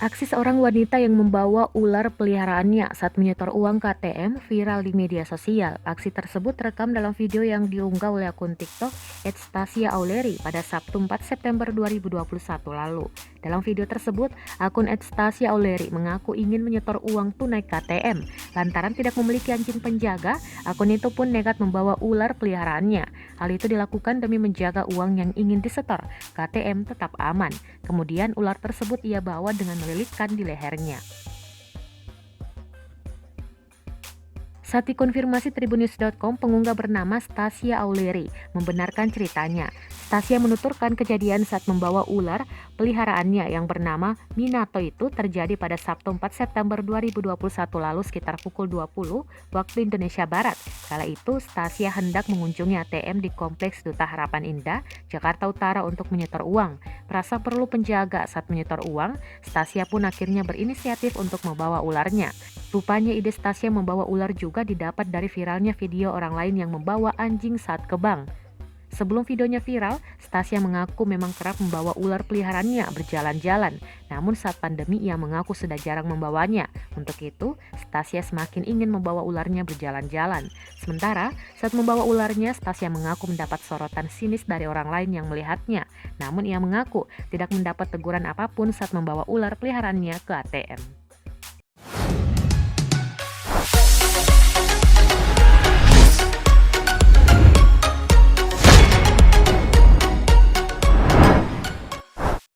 Aksi seorang wanita yang membawa ular peliharaannya saat menyetor uang ke ATM viral di media sosial. Aksi tersebut terekam dalam video yang diunggah oleh akun TikTok @stasia_auleri pada Sabtu 4 September 2021 lalu. Dalam video tersebut, akun @stasia_auleri mengaku ingin menyetor uang tunai ke ATM. Lantaran tidak memiliki anjing penjaga, akun itu pun nekat membawa ular peliharaannya. Hal itu dilakukan demi menjaga uang yang ingin disetor ke ATM tetap aman. Kemudian ular tersebut ia bawa dengan melilitkan di lehernya. Saat dikonfirmasi Tribunnews.com, pengunggah bernama Stasia Auleri membenarkan ceritanya. Stasia menuturkan kejadian saat membawa ular peliharaannya yang bernama Minato itu terjadi pada Sabtu 4 September 2021 lalu sekitar pukul 20 waktu Indonesia Barat. Kala itu, Stasia hendak mengunjungi ATM di Kompleks Duta Harapan Indah, Jakarta Utara untuk menyetor uang. Merasa perlu penjaga saat menyetor uang, Stasia pun akhirnya berinisiatif untuk membawa ularnya. Rupanya ide Stasia membawa ular juga didapat dari viralnya video orang lain yang membawa anjing saat ke bank. Sebelum videonya viral, Stasia mengaku memang kerap membawa ular peliharaannya berjalan-jalan. Namun saat pandemi ia mengaku sudah jarang membawanya. Untuk itu, Stasia semakin ingin membawa ularnya berjalan-jalan. Sementara, saat membawa ularnya, Stasia mengaku mendapat sorotan sinis dari orang lain yang melihatnya. Namun ia mengaku tidak mendapat teguran apapun saat membawa ular peliharaannya ke ATM.